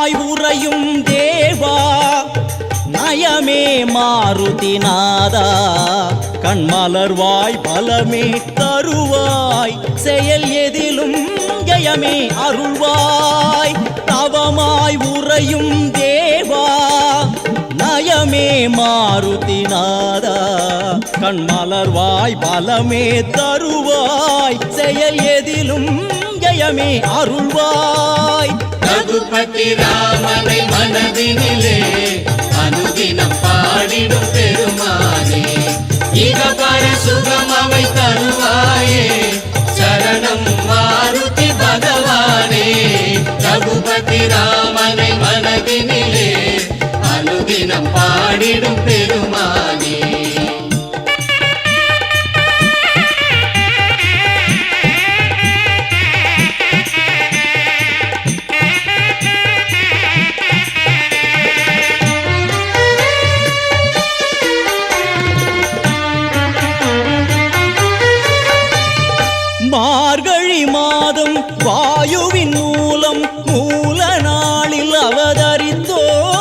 தவமாய் உறையும் தேவா நயமே மாருதிநாதா கண்மலர்வாய் பலமே தருவாய் செயல் எதிலும் ஜெயமே அருள்வாய் தவமாய் உறையும் தேவா நயமே மாருதிநாதா கண்மலர்வாய் பலமே தருவாய் செயல் எதிலும் ஜெயமே அருள்வாய் ரகுபதி ராமனை மனதினிலே அனுதினம் பாடிடும் பெருமானே இகபர சுகம் அவை தருவாயே சரணம் மாருதி பகவானே ரகுபதி ராமனை மனதினிலே அனுதினம் பாடிடும் பெருமானே மார்கழி மாதம் வாயுவின் மூலம் மூல நாளில் அவதரித்தோய்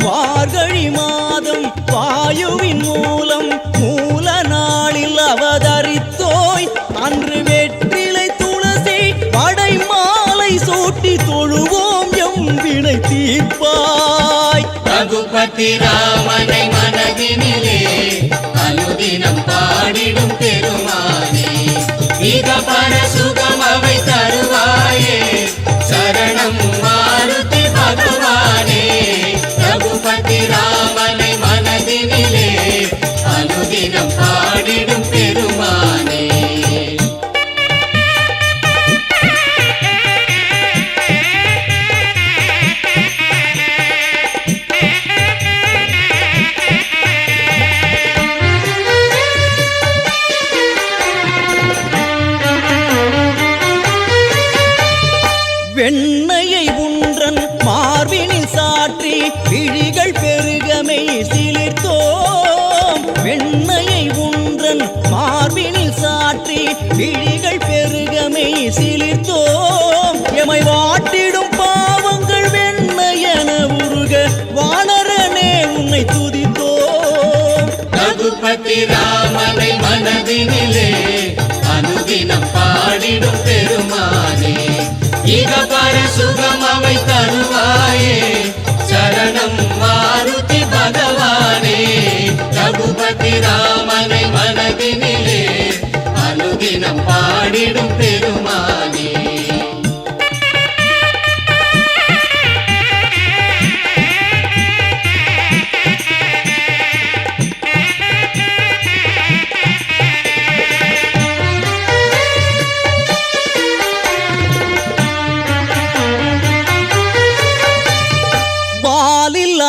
மார்கழி மாதம் வாயுவின் மூலம் மூல நாளில் அவதரித்தோய் அன்று வெற்றிலை துளசி படை மாலை சூட்டி தொழுவோம் எம் வினை தீர்ப்பாய் ரகுபதி ராமனை மனதினிலே அனுதினம் பாடிடும் பெருமானே இகபர சுகம் அவை தருவாயே சரணம் மாருதி பகவானே ரகுபதி ராமனை மனதினிலே அனுதினம் பாடிடும் பெருமானே வெண்ணையை உன்றன் மார்பினில் சாற்றி விழிகள் பெருகமை சிலிர்த்தோம் வெண்ணையை உன்றன் மார்பினில் சாற்றி விழிகள் பெருகமை சிலிர்த்தோம் எமை வாட்டிடும் பாவங்கள் வெண்ணையென உருக வானரனே உன்னை துதித்தோம் ரகுபதி ராமனை மனதினிலே அனுதினம் பாடிடும் பெருமானே இகபர சுகம் அவை தருவாயே சரணம் மாருதி பகவானே ரகுபதி ராமனை மனதினிலே அனுதினம் பாடிடும் பெருமானே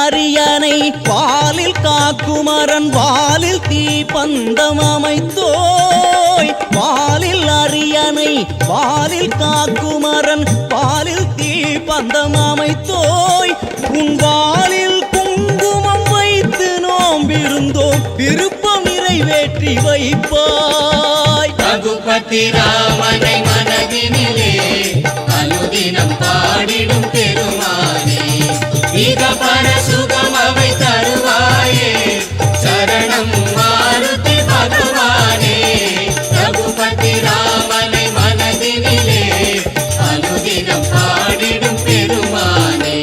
அரியணை பாலில் காக்குமரன் வாலில் தீ பந்தம் அமைத்தோய் பாலில் அரியணை பாலில் காக்குமரன் பாலில் தீ பந்தம் அமைத்தோய் உன் வாலில் குங்குமம் வைத்து நோம்பிருந்தோம் விருப்பம் நிறைவேற்றி வைப்பாய் ரகுபதி ராமனை மனதினிலே அனுதினம் பாடிடும் பெருமானே இகபர சுகம் அவை தருவாயே சரணம் மாருதி பகவானே ரகுபதி ராமனை மனதினிலே அனுதினம் பாடிடும் பெருமானே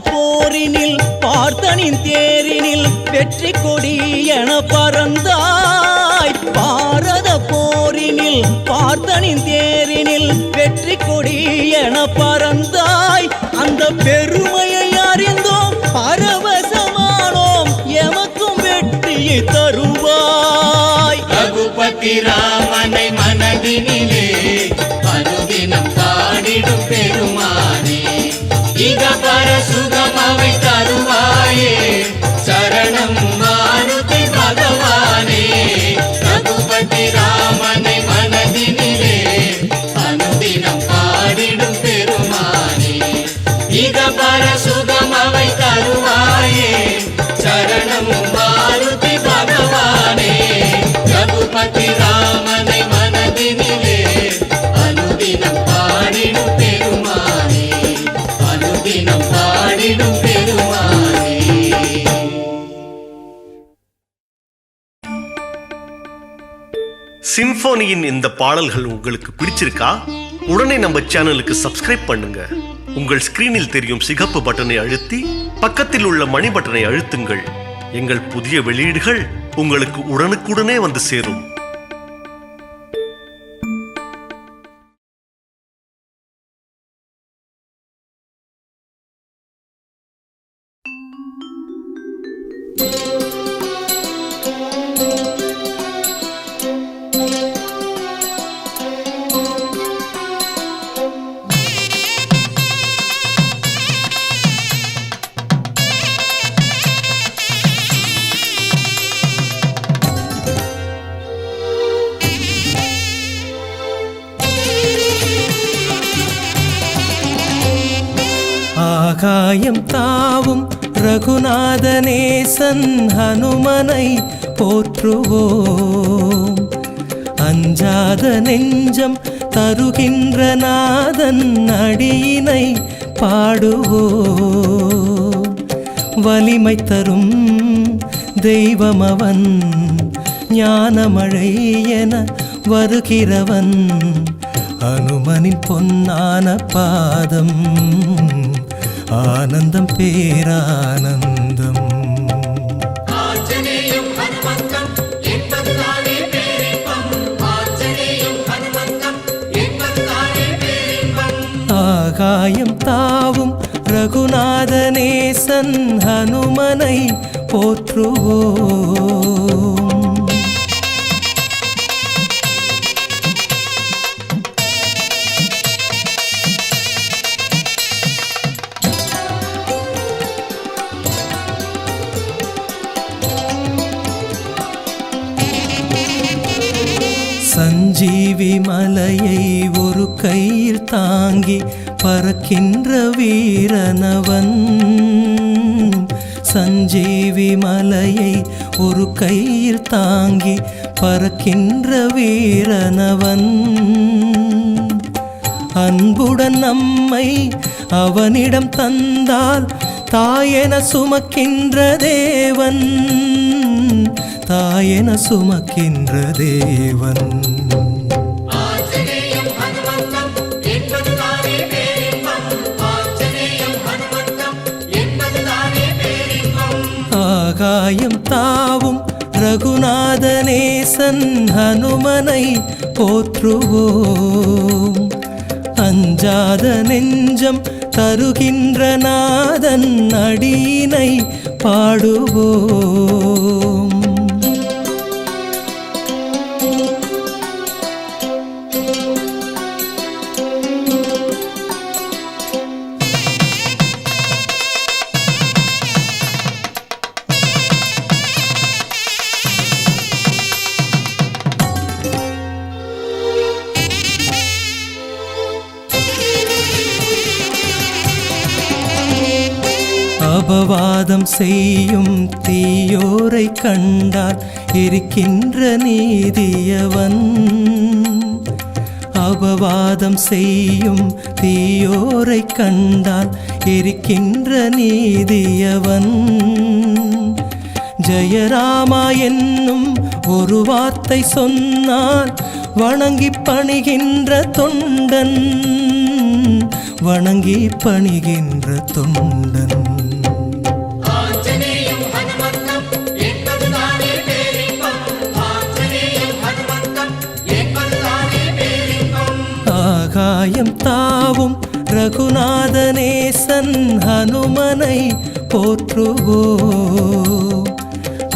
போரினில் பார்த்தனின் தேரினில் வெற்றி கொடி என பறந்தாய் பாரத போரினில் பார்த்தனின் தேரினில் வெற்றி கொடி என பறந்தாய் அந்த பெருமையை அறிந்தோம் பரவசமானோம் எமக்கும் வெற்றியை தருவாய் ரகுபதி ராமனை மனதினிலே அனுதினம் பாடிடும் பெருமானே இகபர சுகம் அவை தருவாயே சரணம் மாருதி பகவானே ரகுபதி ராமனை மனதினிலே சிம்போனியின் இந்த பாடல்கள் உங்களுக்கு பிடிச்சிருக்கா? உடனே நம்ம சேனலுக்கு சப்ஸ்கிரைப் பண்ணுங்க. உங்கள் ஸ்கிரீனில் தெரியும் சிகப்பு பட்டனை அழுத்தி பக்கத்தில் உள்ள மணி பட்டனை அழுத்துங்கள். எங்கள் புதிய வெளியீடுகள் உங்களுக்கு உடனுக்குடனே வந்து சேரும். ஆகாயம் தாவும் ரகுநாதநேசன் ஹனுமனை போற்றுவோம். அஞ்சாத நெஞ்சம் தருகின்ற நாதன் அடியினை பாடுவோம். வலிமை தரும் தெய்வமவன், ஞானமழை என வருகிறவன். அனுமனின் பொன்னான பாதம், ஆனந்தம் பேரானந்தம். ஆகாயம் தாவும் ரகுநாதநேசன் ஹனுமனை போற்றுவோம். சஞ்சீவி மலையை ஒரு கையில் தாங்கி பறக்கின்ற வீரனவன். சஞ்சீவி மலையை ஒரு கையில் தாங்கி பறக்கின்ற வீரனவன். அன்புடன் நம்மை அவனிடம் தந்தால் தாயென சுமக்கின்ற தேவன், தாயென சுமக்கின்ற தேவன். ஆகாயம் தாவும் ரகுநாதநேசன் ஹனுமனை போற்றுவோம். அஞ்சாத நெஞ்சம் தருகின்ற நாதன் அடியினை பாடுவோம். அபவாதம் செய்யும் தீயோரை கண்டால் இருக்கின்ற நீதியவன். அபவாதம் செய்யும் தீயோரை கண்டால் இருக்கின்ற நீதியவன். ஜெயராமா என்னும் ஒரு வார்த்தை சொன்னால் வணங்கி பணிகின்ற தொண்டன், வணங்கி பணிகின்ற தொண்டன். ஆகாயம் தாவும் ரகுநாதநேசன் ஹனுமனை போற்றுவோம்.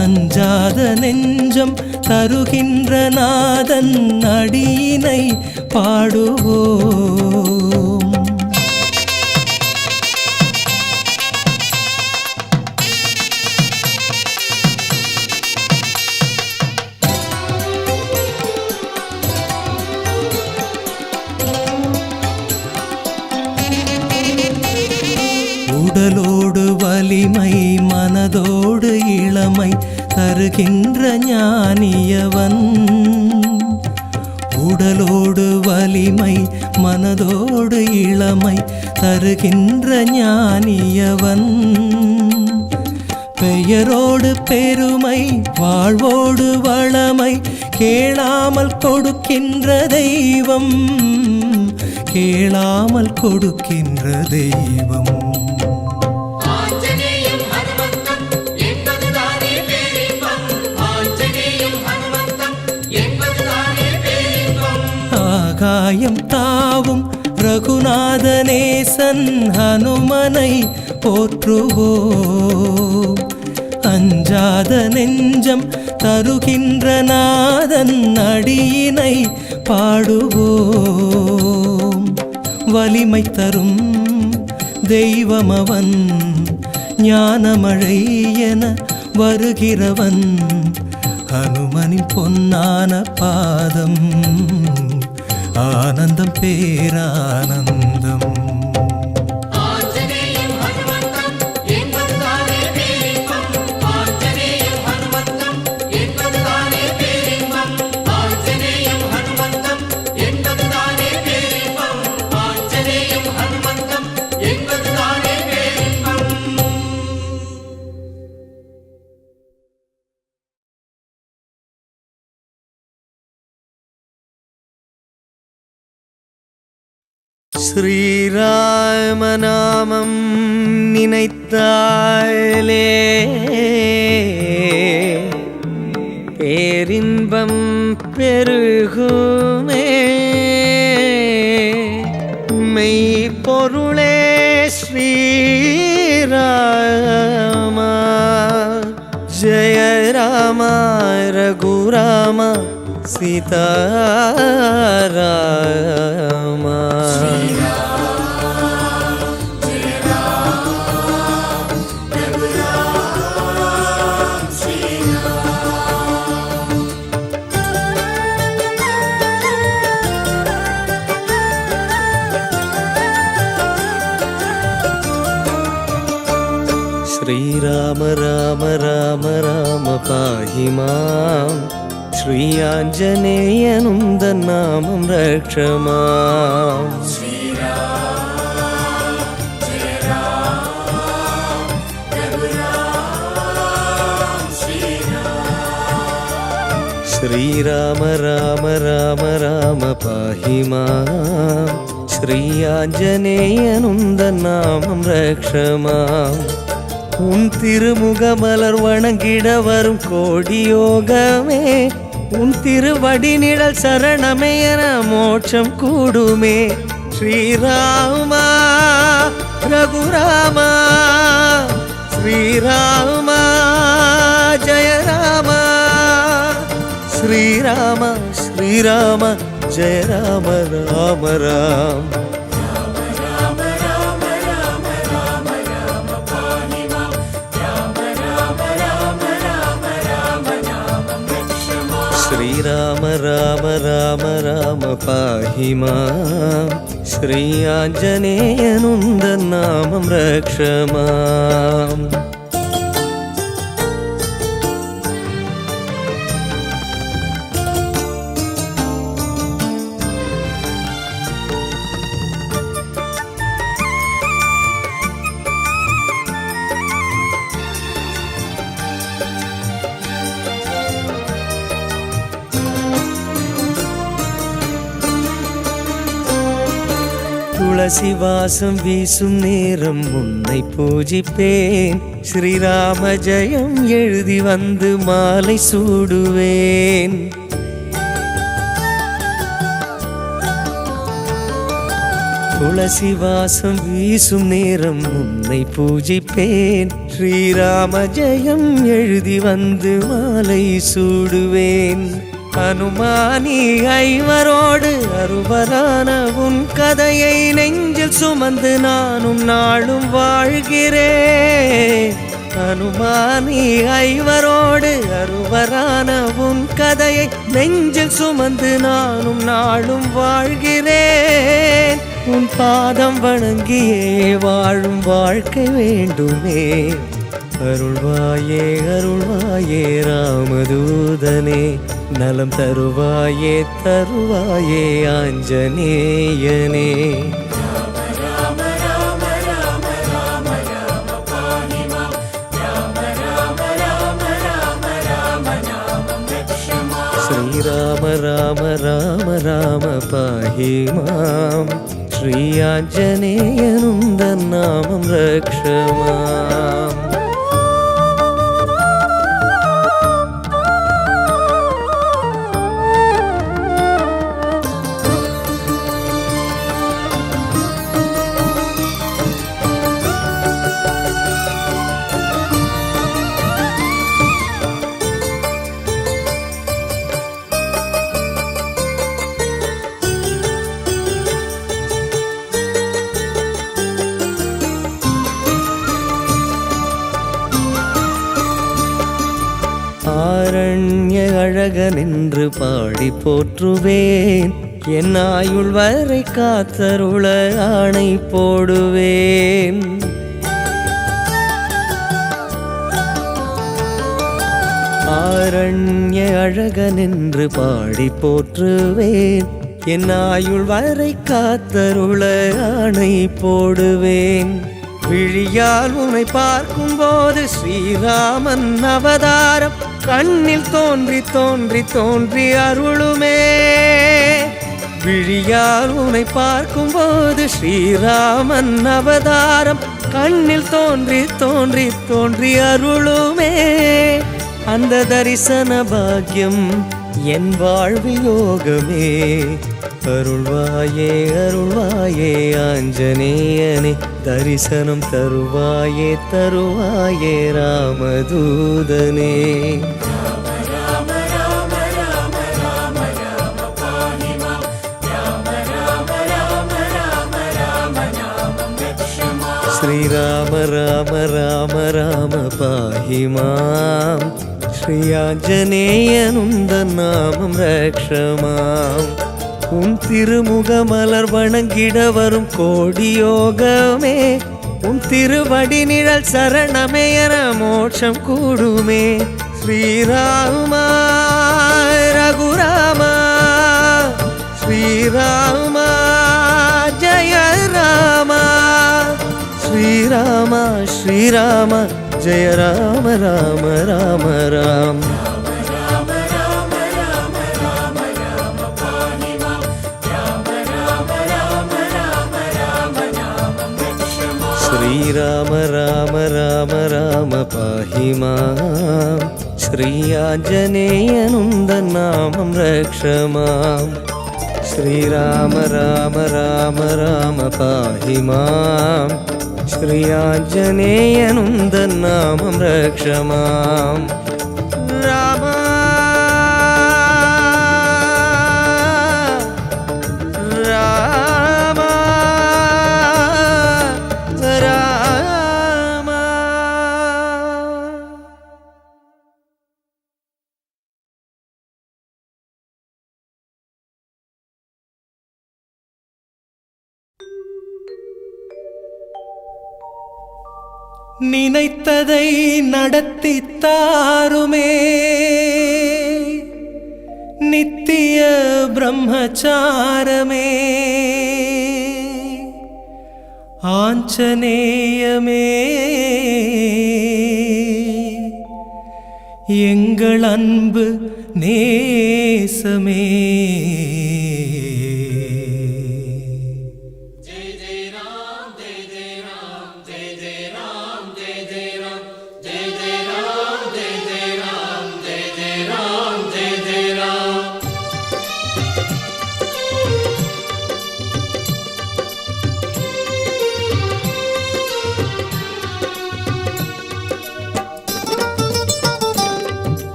அஞ்சாத நெஞ்சம் தருகின்ற நாதன் அடியினை பாடுவோம். உடலோடு வலிமை மனதோடு இளமை தருகின்ற ஞானியவன். உடலோடு வலிமை மனதோடு இளமை தருகின்ற ஞானியவன். பெயரோடு பெருமை வாழ்வோடு வளமை கேளாமல் கொடுக்கின்ற தெய்வம், கேளாமல் கொடுக்கின்ற தெய்வம். ஆகாயம் தாவும் ரகுநாதனேசன் ஹனுமனை போற்றுவோம். அஞ்சாத நெஞ்சம் தருகின்ற நாதன் அடியினை பாடுவோம். வலிமை தரும் தெய்வமவன், ஞானமழை என வருகிறவன். ஹனுமனின் பொன்னான பாதம், ஆனந்தம் பேரானந்தம். ஸ்ரீராமநாமம் நினைத்தாலே பேரின்பம் பெருகுமே. மெய்ப்பொருளே ஸ்ரீராமா, ஜெய ராம ரகுராம சீதாராமா. श्रीराम राम राम राम पाहि मां, श्री आञ्जनेयनुन्दन्नामं रक्ष मां. श्रीराम राम राम राम पाहि मां, श्री आञ्जनेयनुन्दन्नामं रक्ष मां. உன் திருமுகமலர் வணங்கிட வரும் கோடி யோகமே, உன் திருவடி நிழல் சரணமே என மோட்சம் கூடுமே. ஸ்ரீராமா ரகுராமா, ஸ்ரீராமா ஜெய ராமா, ஸ்ரீராம ஸ்ரீராம ஜெய ராம ராம ராம். श्रीराम राम राम राम पाहि मां, श्री आञ्जनेयनुन्दन्नामं रक्ष माम्. துளசி வாசம் வீசும் நேரம் உன்னை பூஜிப்பேன். ஸ்ரீராம ஜெயம் எழுதி வந்து மாலை சூடுவேன். துளசி வாசம் வீசும் நேரம் உன்னை பூஜிப்பேன். ஸ்ரீராம ஜெயம் எழுதி வந்து மாலை சூடுவேன். அனுமானி ஐவரோடு அருவரான உன் கதையை நெஞ்சில் சுமந்து நானும் நாளும் வாழ்கிறேன். அனுமானி ஐவரோடு அருவரான உன் கதையை நெஞ்சில் சுமந்து நானும் நாளும் வாழ்கிறேன். உன் பாதம் வணங்கியே வாழும் வாழ்க்கை வேண்டுமே. அருள்வாயே அருள்வாயே ராமதூதனே, நலம் தருவாயே தருவாயே ஆஞ்சநேயனே. श्रीराम राम राम राम पाहि मां श्रीयाञ्जनेयनुन्दन्नामं रक्ष माम् ஆரண்ய அழகனென்று பாடி போற்றுவேன் என் ஆயுள் வரை காத்தருள ஆணை போடுவேன் ஆரண்ய அழகனென்று பாடி போற்றுவேன் என் ஆயுள் வரை காத்தருள ஆணை போடுவேன் விழியால் உன்னை பார்க்கும் போது ஸ்ரீராமன் அவதாரம் கண்ணில் தோன்றி தோன்றி தோன்றி அருளுமே விழியால் உன்னை பார்க்கும் போது ஸ்ரீராமன் அவதாரம் கண்ணில் தோன்றி தோன்றி தோன்றி அருளுமே அந்த தரிசன பாக்கியம் என் வாழ்வில் யோகமே அருள்வாயே அருள்வாயே ஆஞ்சநேயனே தரிசனம் தருவாயே தருவாயே ராமதூதனே श्रीराम राम राम राम पाहि मां श्रीयाञ्जनेयनुन्दन्नामं रक्ष माम् உன் திருமுகமலர் வணங்கிட வரும் கோடி யோகமே உன் திருவடி நிழல் சரணமே என மோட்சம் கூடுமே ஸ்ரீராமா ரகுராமா ஸ்ரீராமா ஜய ராமா ஸ்ரீராமா ஸ்ரீராமா ஜய ராம ராம ராம ராம் श्रीराम राम राम राम पाहि मां श्रीयाञ्जनेयनुन्दन्नामं रक्ष माम् श्रीराम राम राम राम पाहि मां श्रीयाञ्जनेयनुन्दन्नामं रक्ष माम् राम நினைத்ததை நடத்தி தாருமே நித்திய பிரம்மச்சாரமே ஆஞ்சநேயமே எங்கள் அன்பு நேசமே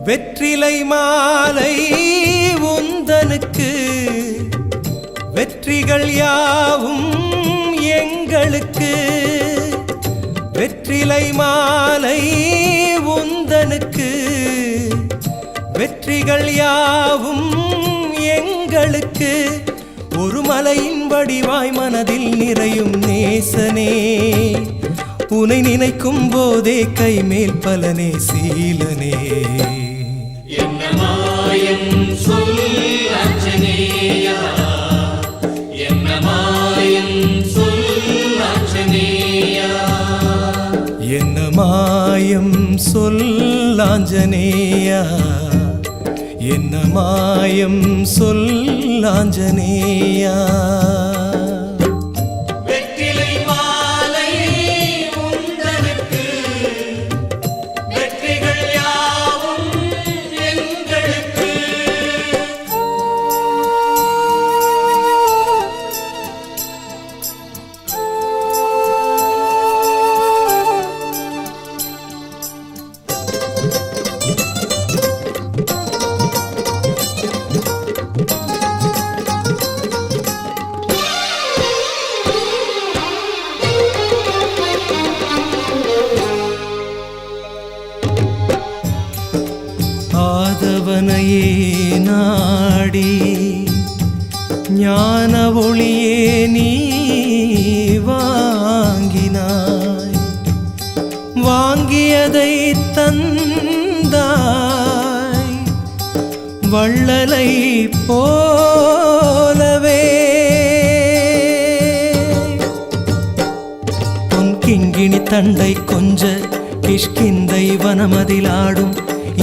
வெற்றிலை மாலை உந்தனுக்கு வெற்றிகள் யாவும் எங்களுக்கு வெற்றிலை மாலை உந்தனுக்கு வெற்றிகள் யாவும் எங்களுக்கு ஒரு மலையின் வடிவாய் மனதில் நிறையும் நேசனே உனை நினைக்கும் போதே கைமேல் பலனே சீலனே என்ன மாயம் சொல் ஆஞ்சநேயா என்ன மாயம் சொல் ஆஞ்சநேயா மாயம் சொல்லாஞ்சனேயா, என்ன மாயம் சொல்லாஞ்சனேயா. வெற்றிலை மாலை உந்தனுக்கு, வெற்றிகள் யாவும் எங்களுக்கு. ஆதவனையே நாடி ஞான ஒளியே நீ வாங்கினாய், வாங்கியதை தந்தாய் வள்ளலை போலவே. பொன் கிங்கிணி தண்டை கொஞ்ச கிஷ்கிந்தை வனமதிலாடும்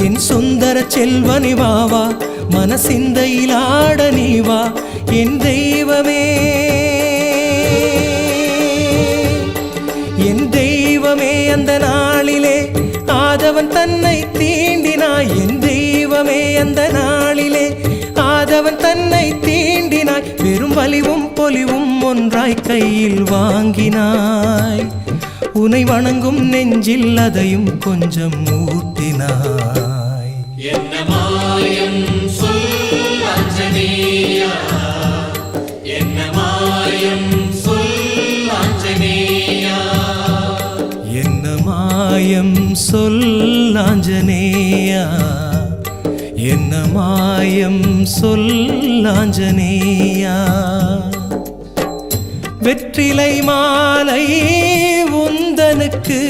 என் சுந்தர செல்வனி வாவா, மனசிந்தையிலாட நீவா என் தெய்வமே. என் தெய்வமே அந்த நாளிலே ஆதவன் தன்னை தீண்டினாய், என் தெய்வமே அந்த நாளிலே ஆதவன் தன்னை தீண்டினாய். பெரும் வலிவும் பொலிவும் ஒன்றாய் கையில் வாங்கினாய், உனை வணங்கும் நெஞ்சில் அதையும் கொஞ்சம் ஊட்டினாய். என்ன மாயம் சொல்லாஞ்சனேயா, என்ன மாயம் சொல்லாஞ்சனேயா. என்ன மாயம் சொல்லாஞ்சனேயா, என்ன மாயம் சொல்லாஞ்சனேயா. வெற்றிலை மாலை உந்தனுக்கு,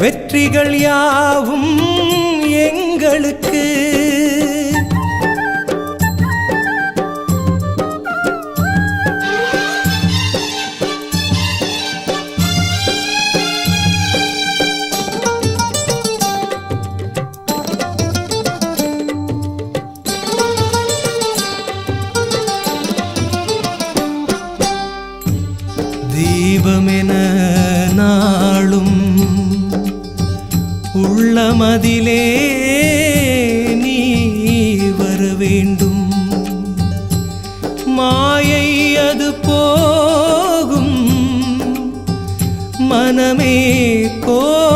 வெற்றிகள் யாவும் எங்களுக்கு. தீபமென நாளும் உள்ளமதிலே நீ வர வேண்டும், மாயை அது போகும் மனமே கோவிலாகும்.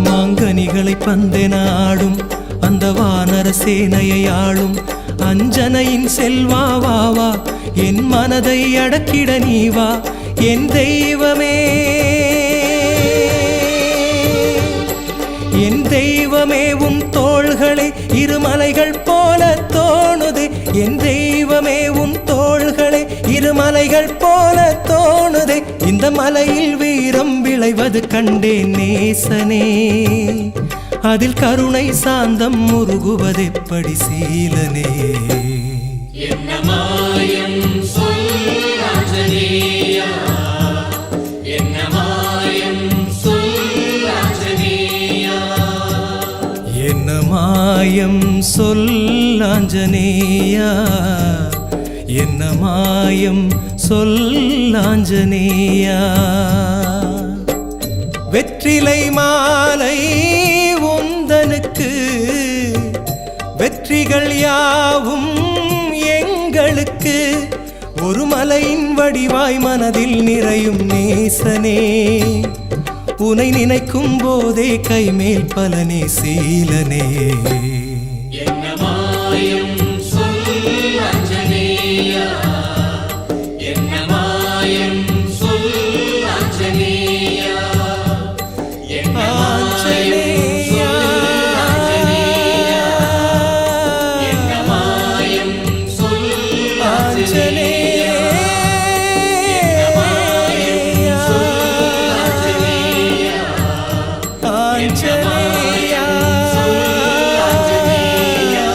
மாங்கனிகளை பந்தெனாடும் அந்த வானர சேனையை ஆளும் அஞ்சனையின் செல்வாவாவா, என் மனதை அடக்கிட நீவா என் தெய்வமே. என் தெய்வமே உன் தோள்களே இருமலைகள் போல தோணுது, என் தெய்வமே உன் தோள்களே இருமலைகள் போல தோணுதே. இந்த மலையில் வீரம் விளைவது கண்டேன் நேசனே, அதில் கருணை சாந்தம் முருகுவதெப்படி சீலனே. என்ன மாயம் சொல்லாஞ்சனேயா, என்ன மாயம் சொல்லாஞ்சனேயா. என்ன மாயம் சொல்லாஞ்சனேயா, என்ன மாயம் சொல்லாஞ்சனேயா. வெற்றிலை மாலை உந்தனுக்கு, வெற்றிகள் யாவும் எங்களுக்கு. ஒரு மலையின் வடிவாய் மனதில் நிறையும் நேசனே, உனை நினைக்கும் போதே கைமேல் பலனே சீலனே. என்ன மாயம் சொல்லாஞ்சனேயா, என்ன மாயம் சொல்லாஞ்சனேயா. என்ன மாயம் சொல்லாஞ்சனேயா, என்ன மாயம் சொல்லாஞ்சனேயா, என்ன மாயம் சொல்லாஞ்சனேயா, என்ன மாயம் சொல்லாஞ்சனேயா.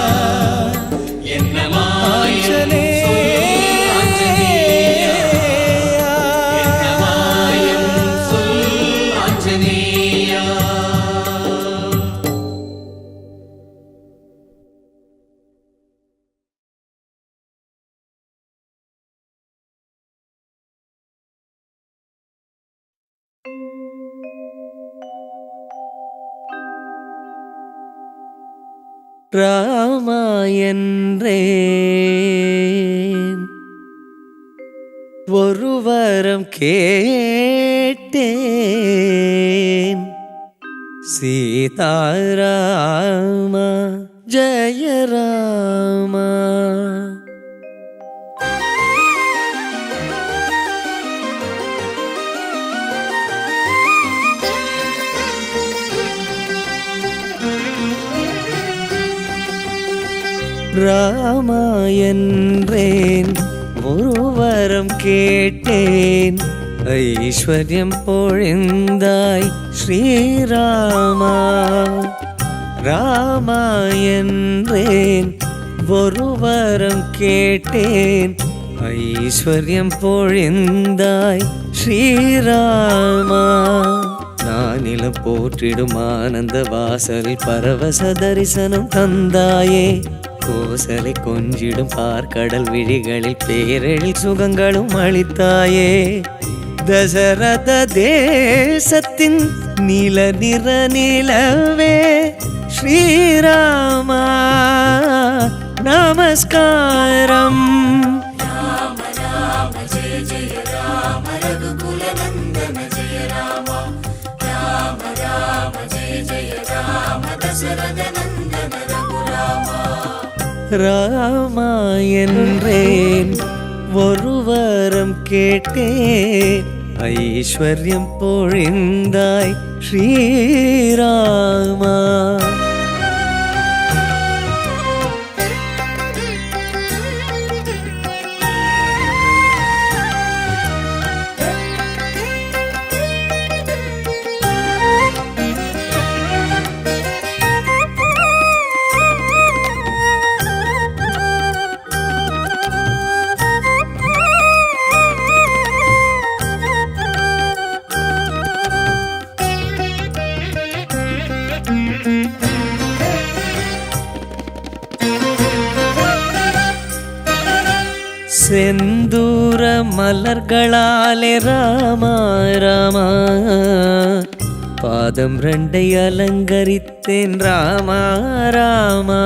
ராமா என்றேன், ஒரு வரம் கேட்டேன். சீதாராமா ஜெய ராமா. ராமா என்றேன், ஒரு வரம் கேட்டேன். ஐஸ்வர்யம் பொழிந்தாய் ஸ்ரீராமா. ராமா என்றேன், ஒரு வரம் கேட்டேன். ஐஸ்வர்யம் பொழிந்தாய் ஸ்ரீராமா. நானிலம் போற்றிடும் ஆனந்த வாசலில் பரவச தரிசனம் தந்தாயே. கோசலை கொஞ்சிடும் பார்க்கடல் விழிகளில் பேரெழில் சுகங்களும் அளித்தாயே. தசரத தேசத்தின் நீல நிற நிலவே ஸ்ரீராமா நமஸ்காரம். ராம ராம ஜெய ஜெய ராம ரகுகுல நந்தன ஜெய ராம. ராம ராம ஜெய ஜெய ராம தசரத நந்தன ரகுராம. ராமா என்றேன், ஒரு வரம் கேட்டேன். ஐஸ்வர்யம் பொழிந்தாய் ஸ்ரீராமா. செந்தூர மலர்களாலே ராமா ராமா பாதம் ரெண்டை அலங்கரித்தேன் ராமா ராமா.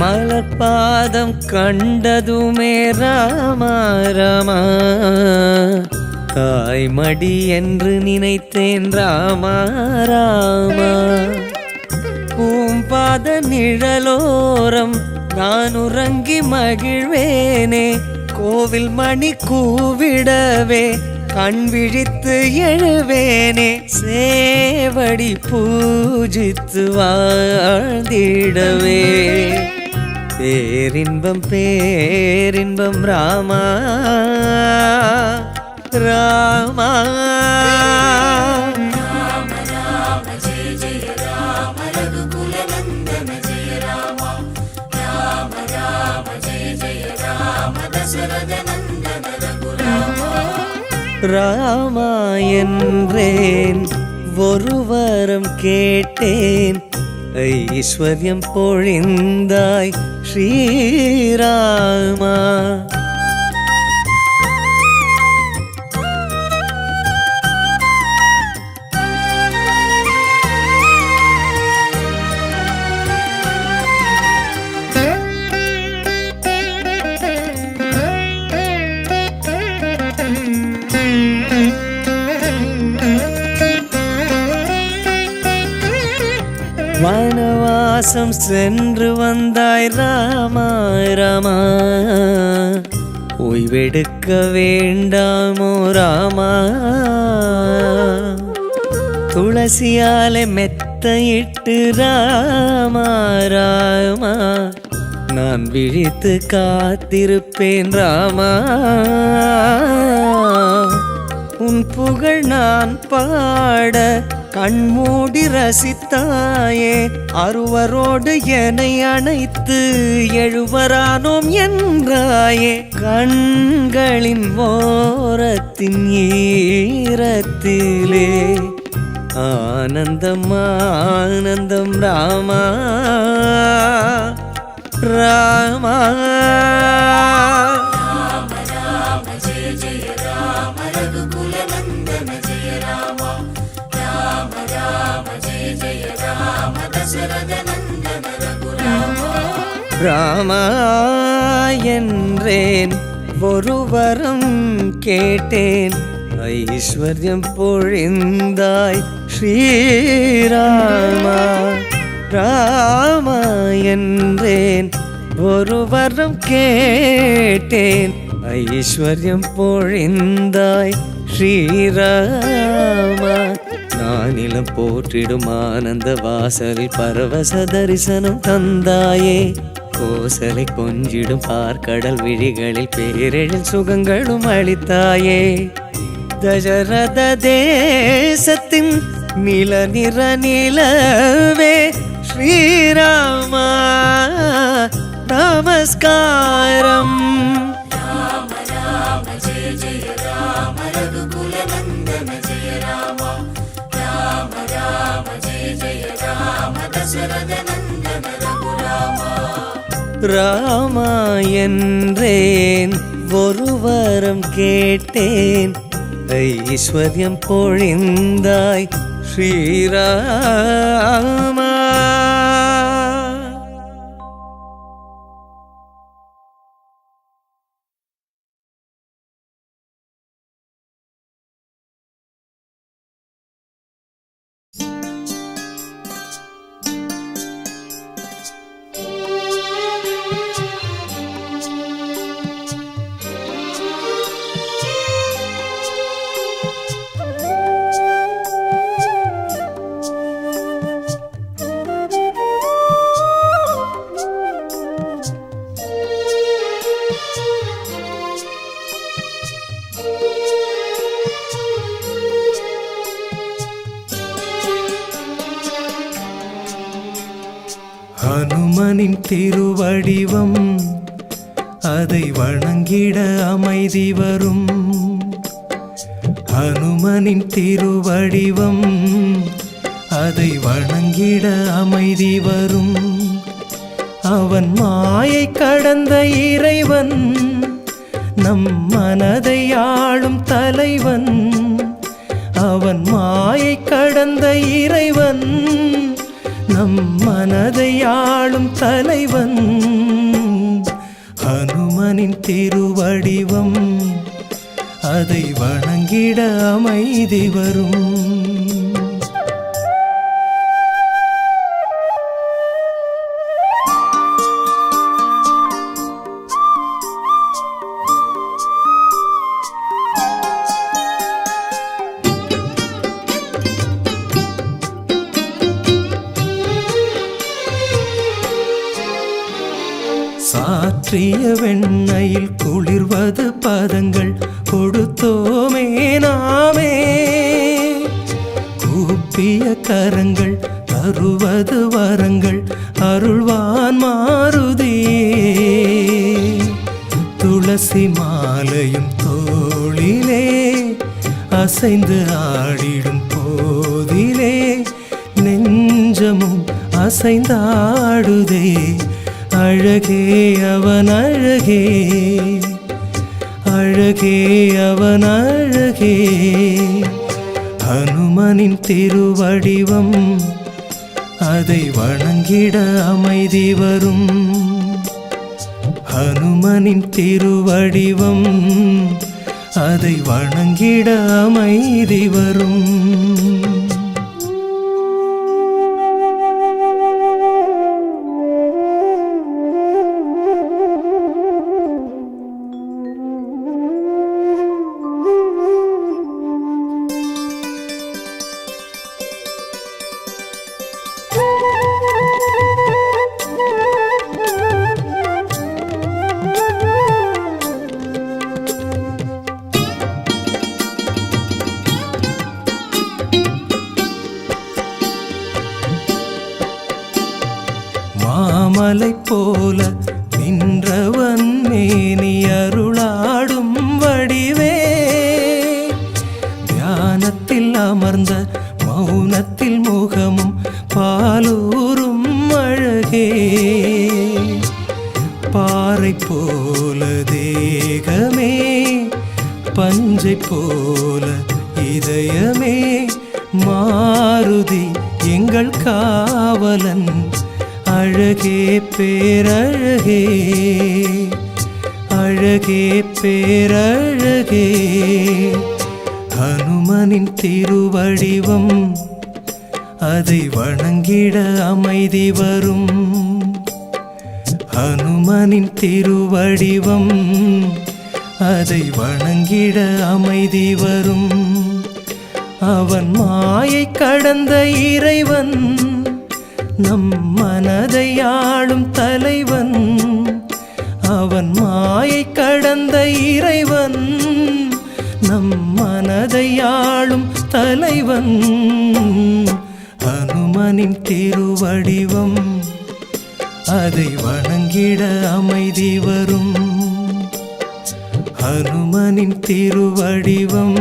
மலர் பாதம் கண்டதுமே ராமா ராமா தாய்மடி என்று நினைத்தேன் ராமா ராமா. பூம்பாத நிழலோரம் நான் உறங்கி மகிழ்வேனே. கோவில் மணி கூவிடவே கண் விழித்து எழுவேனே. சேவடி பூஜித்து வாழ்ந்திடவே. பேரின்பம் பேரின்பம் ராமா ராமா. ராம ராம ஜெய ஜெய ராம ரகுகுல நந்தன ஜெய ராம. ராம ராம ஜெய ஜெய ராம தசரத நந்தன ரகுராம. ராமா என்றேன், ஒரு வரம் கேட்டேன். ஐஸ்வர்யம் பொழிந்தாய் ஸ்ரீராமா. வனவாசம் சென்று வந்தாய் ராமா ராமா. ஓய்வெடுக்க வேண்டாமோ ராமா. துளசியாலே மெத்தையிட்டு ராமா ராமா நான் விழித்து காத்திருப்பேன் ராமா. உன் புகழ் நான் பாட கண்மூடி ரசித்தாயே. அருவரோடு என்னை அணைத்து எழுவரானோம் என்றாயே. கண்களின் ஓரத்தின் ஈரத்திலே ஆனந்தம் ஆனந்தம் ராமா ராமா. ராம ராம ஜெய ஜெய ராம ரகுகுல நந்தன ஜெய ராம. ராமா என்றேன், ஒரு வரம் கேட்டேன், ஐஸ்வர்யம் பொழிந்தாய் ஸ்ரீராமா. ராமா என்றேன், ஒரு வரம் கேட்டேன், ஐஸ்வர்யம் பொழிந்தாய் ஸ்ரீராமா. நானிலம் போற்றிடும் ஆனந்த வாசலில் பரவச தரிசனம் தந்தாயே. கோசலை கொஞ்சிடும் பார்க்கடல் விழிகளில் பேரெழில் சுகங்களும் அளித்தாயே. தசரத தேசத்தின் நில நிற நிலவே ஸ்ரீராமா நமஸ்காரம். ராம ராம ஜெய ஜெய ராம ரகுகுல நந்தன ஜெய ராம. ராம ராம ஜெய ஜெய ராம தசரத நந்தன ரகுராம. ராமா என்றேன், ஒரு வரம் கேட்டேன், ஐஸ்வர்யம் பொழிந்தாய் ஸ்ரீராமா. ஹனுமனின் திருவடிவம், அதை வணங்கிட அமைதி வரும். ஹனுமனின் திருவடிவம், அதை வணங்கிட அமைதி வரும். அவன் மாயை கடந்த இறைவன், நம் மனதை ஆளும் தலைவன். அவன் மாயை கடந்த இறைவன், நம் மனதை ஆளும் தலைவன். ஹனுமனின் திருவடிவம், அதை வணங்கிட அமைதி வரும். சாற்றிய வெண்ணையில் குளிர்வது பதங்கள் கொடுத்தோமே நாமே. கூப்பிய கரங்கள் தருவது வரங்கள் அருள்வான் மாருதியே. துளசி மாலையும் தோளிலே அசைந்து ஆடிடும் போதிலே, நெஞ்சமும் அசைந்தாடுதே. அழகே அவன் அழகே, அழகே அவன் அழகே. ஹனுமனின் திருவடிவம், அதை வணங்கிட அமைதி வரும். ஹனுமனின் திருவடிவம், அதை வணங்கிட அமைதி வரும். மாமலை போல நின்றவன் மேனி அருளாடும் வடிவே. தியானத்தில் அமர்ந்த மௌனத்தில் முகமும் பாலூரும் அழகே. பாறை போல தேகமே, பஞ்சை போல இதயமே. மாருதி எங்கள் காவலன், அழகே பேரழகே அழகே பேரழகே ஹனுமனின் திருவடிவம் அதை வணங்கிட அமைதி வரும் ஹனுமனின் திருவடிவம் அதை வணங்கிட அமைதி வரும் அவன் மாயை கடந்த இறைவன் நம் மனதை ஆளும் தலைவன் அவன் மாயை கடந்த இறைவன் நம் மனதை ஆளும் தலைவன் ஹனுமனின் திருவடிவம் அதை வணங்கிட அமைதி வரும் ஹனுமனின் திருவடிவம்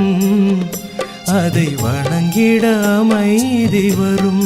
அதை வணங்கிட அமைதி வரும்.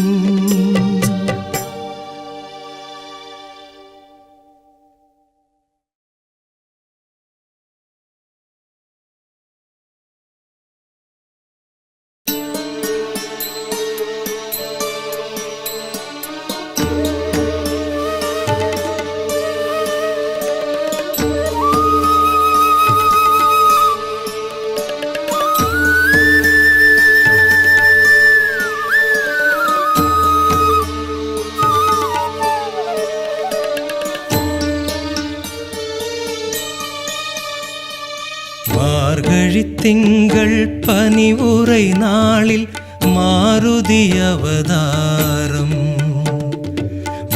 மார்கழி திங்கள் பனிவுரை நாளில் மாருதி அவதாரம்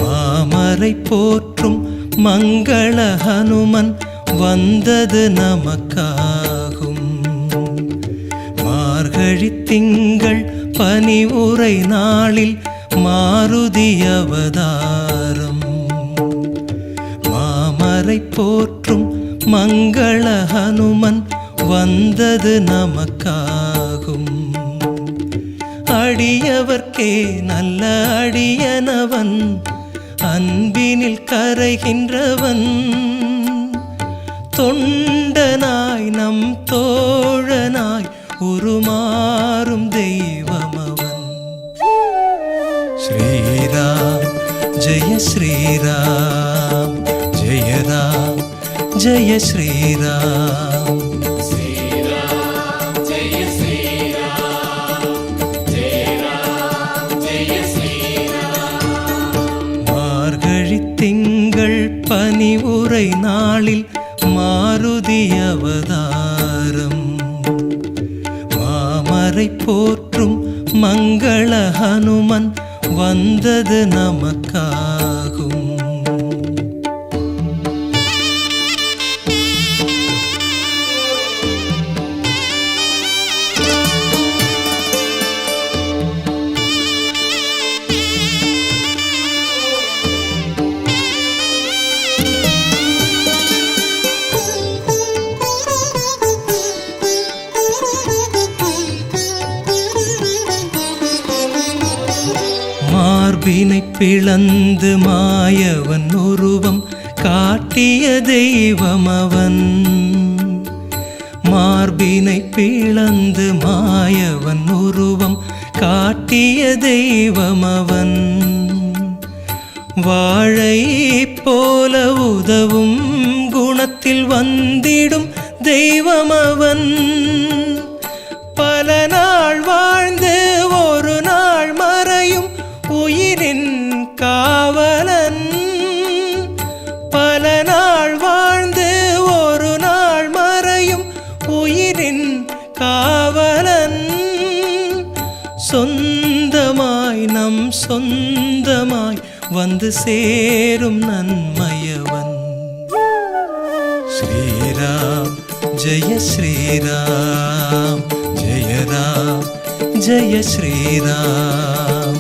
மாமலை போற்றும் மங்கள ஹனுமன் வந்தது நமக்காகும் மார்கழி திங்கள் பனிவுரை நாளில் மாருதி அவதாரம் மாமலை போற்றும் மங்கள ஹனுமன் வந்தது நமக்காகும் அடியவர்க்கே நல்ல அடியனவன் அன்பினில் கரைகின்றவன் தொண்டனாய் நம் தோழனாய் உருமாறும் தெய்வமவன் ஸ்ரீராம் ஜெய ஸ்ரீராம் ஜெயராம் ஜெய ஸ்ரீராம் மார்கழி திங்கள் பனிவுரை நாளில் மாருதி அவதாரம் மாமரை போற்றும் மங்கள ஹனுமன் வந்தது நமக்காகும் மார்பினை பிளந்து மாயவன் உருவம் காட்டிய தெய்வம் அவன் மார்பினை பிளந்து மாயவன் உருவம் காட்டிய தெய்வம் அவன் வாழை போல உதவும் குணத்தில் வந்திடும் தெய்வம் அவன் பல நாள் வாழ்ந்து ஒரு நாள் மறையும் உயிரின் காவலன் பல நாள் வாழ்ந்து ஒரு நாள் மறையும் உயிரின் காவலன் சொந்தமாய் நம் சொந்தமாய் வந்து சேரும் நன்மையவன் ஸ்ரீராம் ஜெய ஸ்ரீராம் ஜெயராம் ஜெய ஸ்ரீராம்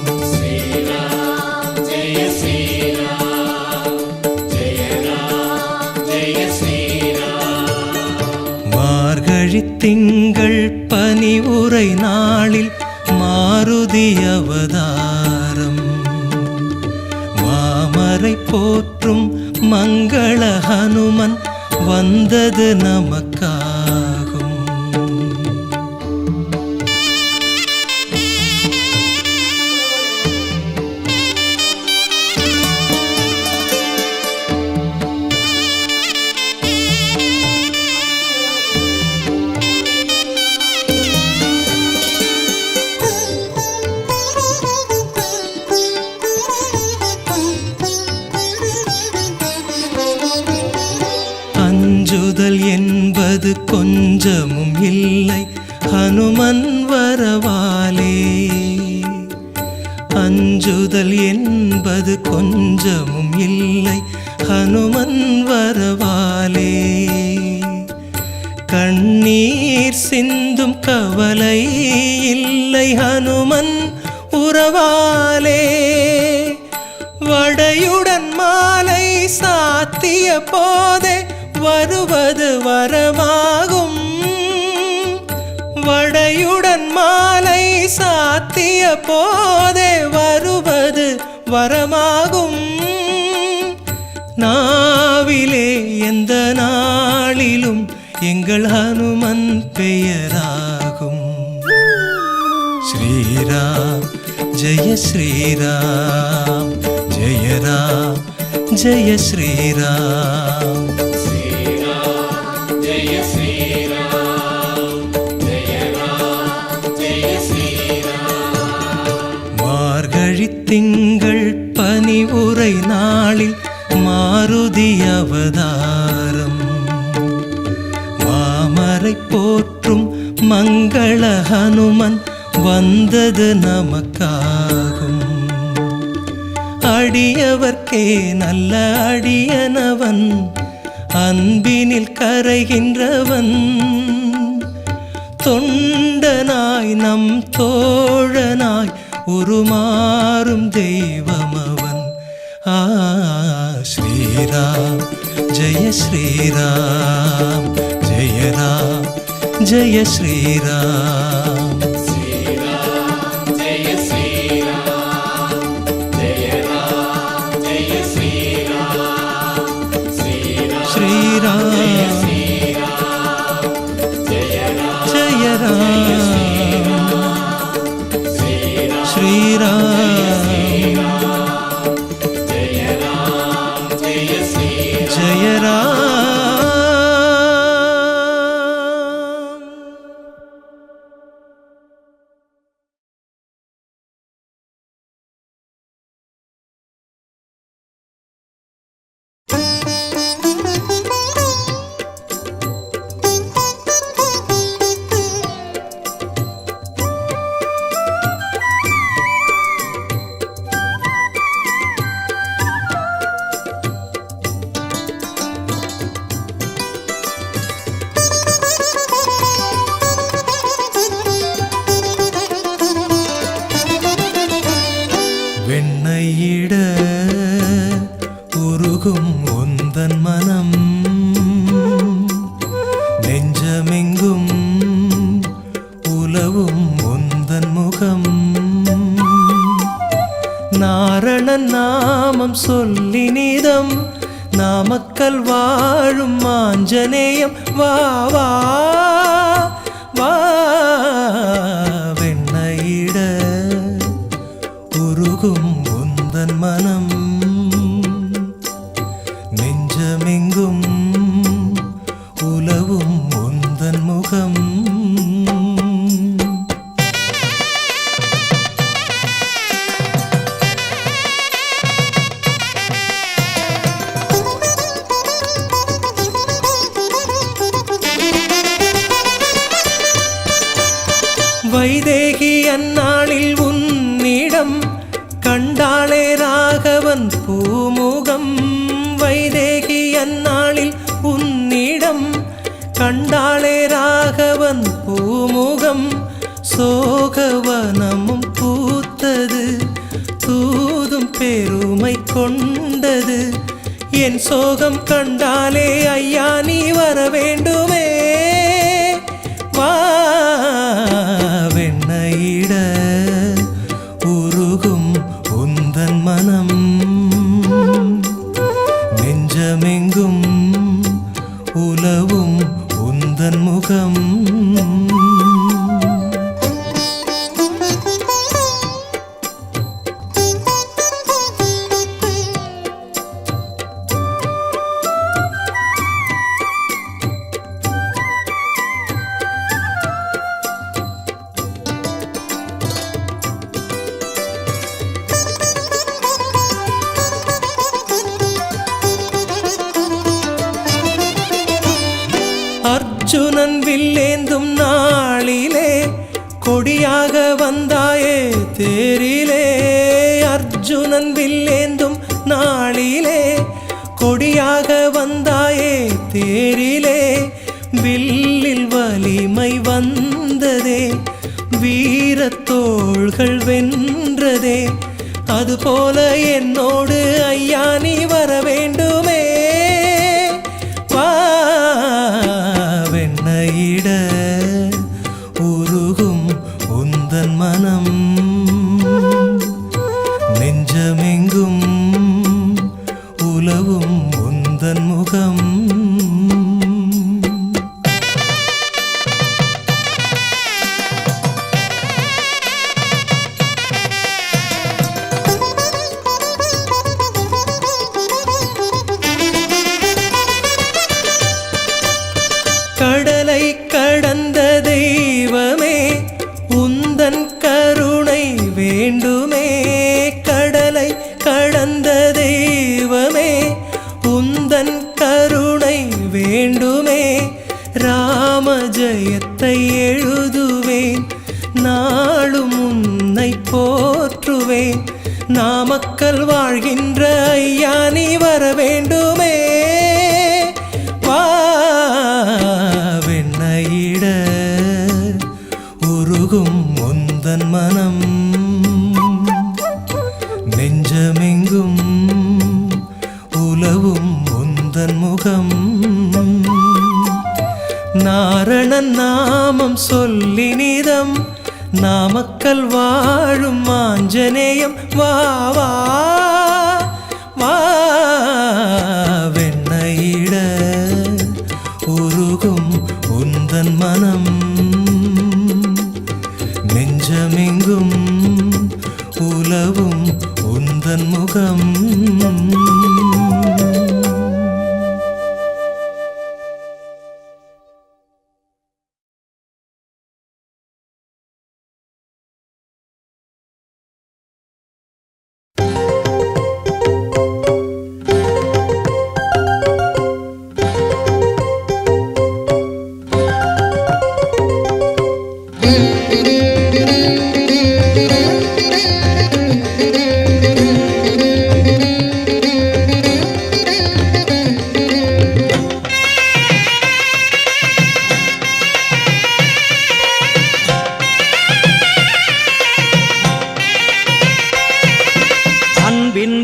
மார்கழி திங்கள் பனிவுரை நாளில் மாருதி அவதாரம் மாமரை போற்றும் மங்கள ஹனுமன் வந்தது நமக்காகும் என்பது கொஞ்சமும் இல்லை ஹனுமன் வரவாலே. அஞ்சுதல் என்பது கொஞ்சமும் இல்லை ஹனுமன் வரவாலே. கண்ணீர் சிந்தும் கவலை இல்லை ஹனுமன் உறவாலே. வடையுடன் மாலை சாத்திய போதே வருவது வரமாகும். வடையுடன் மாலை சாத்திய போதே வருவது வரமாகும். நாவிலே எந்த நாளிலும் எங்கள் ஹனுமன் பெயராகும். ஸ்ரீராம் ஜெய ஸ்ரீராம், ஜெய ராம் ஜெய ஸ்ரீராம். மார்கழி திங்கள் பனி உரை நாளில் மாருதி அவதாரம். மாமரை போற்றும் மங்கள ஹனுமன் வந்தது நமக்காகும். அடியவர்க்கே நல்ல அடியனவன், அன்பினில் கரைகின்றவன். தொண்டனாய் நம் தோழனாய் உருமாறும் தெய்வமவன். ஸ்ரீராம் ஜெய ஸ்ரீராம், ஜெய ராம் ஜெய ஸ்ரீராம். ஸ்ரீராம் ஜெய ராம், ஸ்ரீராம் ஜெய ராம். வெண்ணையிட உருகும் உந்தன் மனம், நெஞ்சமெங்கும் உலவும் உந்தன் முகம். நாரணன் நாமம் சொல்லி நிதம், நாமக்கல் வாழும் ஆஞ்சநேயம் வா வா வா. வெண்ணையிட உருகும் உந்தன் மனம், நெஞ்சமெங்கும் உலவும் உந்தன் முகம். வைதேகி அந்நாளில் உன்னிடம் கண்டாளே ராகவன் பூமுகம். வைதேகி அந்நாளில் உன்னிடம் கண்டாளே ராகவன் பூமுகம். சோகவனமும் பூத்தது, தூதும் பெருமை கொண்டது. என் சோகம் கண்டாலே ஐயா நீ வர வேண்டுமே. வா வெண்ணையிட உருகும் உந்தன் மனம், நெஞ்சமெங்கும் உலவும் உந்தன் முகம். அர்ஜுனன் வில்லேந்தும் நாளிலே கொடியாக வந்தாயே தேரிலே. அர்ஜுனன் வில்லேந்தும் நாளிலே கொடியாக வந்தாயே தேரிலே. வில்லில் வலிமை வந்ததே, வீரத்தோள்கள் வென்றதே. அதுபோல என்னோடு ஐயா நீ வர வேண்டுமே. வா வெண்ணையிட உருகும் உந்தன் மனம், நெஞ்சமெங்கும் உலவும் உந்தன் முகம். கடலை கடந்த தெய்வமே உந்தன் கருணை வேண்டுமே. கடலை கடந்த தெய்வமே உந்தன் கருணை வேண்டுமே. ராம ஜெயத்தை எழுதுவேன், நாளும் உன்னை போற்றுவேன். நாமக்கல் வாழ்கின்ற ஐயா நீ வர வேண்டுமே. வா வெண்ணையிட உருகும் உந்தன் மனம், நெஞ்சமெங்கும் உலவும் உந்தன் முகம். நாரணன் நாமம் சொல்லி நிதம், நாமக்கல் வாழும் ஆஞ்சநேயம். வா வா வா வெண்ணையிட உருகும் உந்தன் மனம், நெஞ்சமெங்கும் உலவும் உந்தன் முகம்.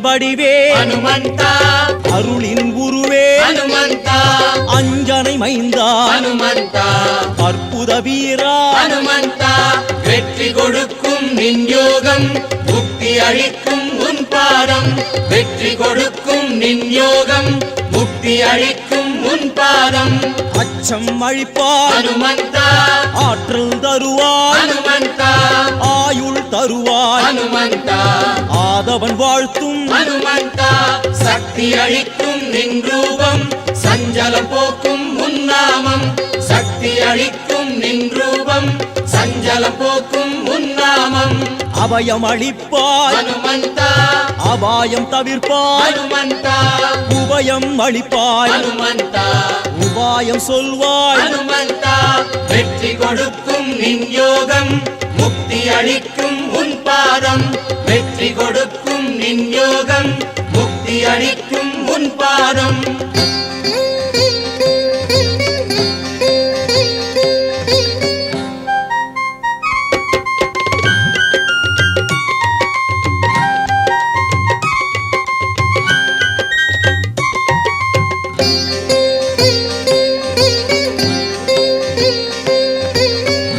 வடிவே ஹனுமந்தா, அருளின் உருவே ஹனுமந்தா, அஞ்சனை மைந்தா ஹனுமந்தா, அற்புத வீரா ஹனுமந்தா, வெற்றி கொடுக்கும் நின் யோகம், முக்தி அளிக்கும் உன் பாதம். வெற்றி கொடுக்கும் நின் யோகம், முக்தி அளிக்கும் உன் பாதம். அச்சம் அழிப்பாய் ஹனுமந்தா, ஆற்றல் தருவாய் ஹனுமந்தா, ஆயுள் தருவாய் ஹனுமந்தா, ஆதவன் வாழ்த்தும் ஹனுமந்தா, சக்தி அளிக்கும் நின் ரூபம், சஞ்சலம் போக்கும் உன் நாமம். சக்தி அளிக்கும் நின் ரூபம், சஞ்சலம் போக்கும் உன் நாமம். அபயம் அளிப்பாய் ஹனுமந்தா, அபாயம் தவிர்ப்பாய் ஹனுமந்தா, உபயம் அளிப்பாய் ஹனுமந்தா, உபாயம் சொல்வாய் ஹனுமந்தா, வெற்றி கொடுக்கும் நின் யோகம், முக்தி அளிக்கும் உன் பாதம். வெற்றி கொடுக்கும் நின் யோகம், முக்தி அளிக்கும் உன் பாதம்.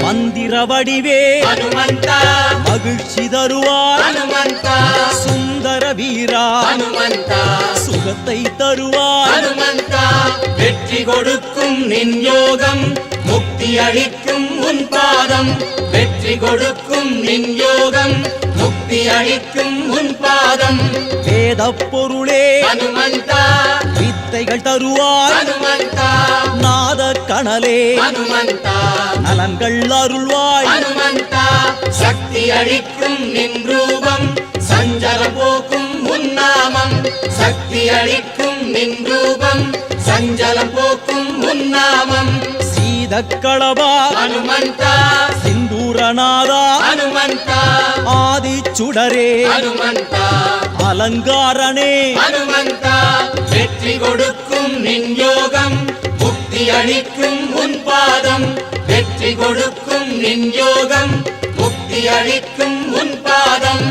மந்திர வடிவே ஹனுமந்தா, மகிழ்ச்சி தருவாய் ஹனுமந்தா, சுந்தர வீரா ஹனுமந்தா, சுகத்தை தருவாய் ஹனுமந்தா, வெற்றி கொடுக்கும் நின் யோகம், முக்தி அளிக்கும் உன் பாதம். வெற்றி கொடுக்கும் நின் யோகம், முக்தி அளிக்கும் உன் பாதம். வேத பொருளே ஹனுமந்தா, வித்தைகள் தருவாய் ஹனுமந்தா, நாத கணலே ஹனுமந்தா, நலன்கள் அருள்வாய் ஹனுமந்தா, சக்தி அளிக்கும் நின் ரூபம், சஞ்சலம் போக்கும் உன் நாமம். சக்தி அளிக்கும் நின் ரூபம், சஞ்சலம் போக்கும் உன் நாமம். சீதக்களபா ಹನುಮಂತ சிந்தூரநாதா ಹನುಮಂತ ஆதி சுடரே ಹನುಮಂತ அலங்காரனே ஹனுமந்த வெற்றி கொடுக்கும் நின் யோகம் முக்தி அளிக்கும் உன் பாதம் வெற்றி கொடுக்கும் நின் யோகம் முக்தி அளிக்கும் உன் பாதம்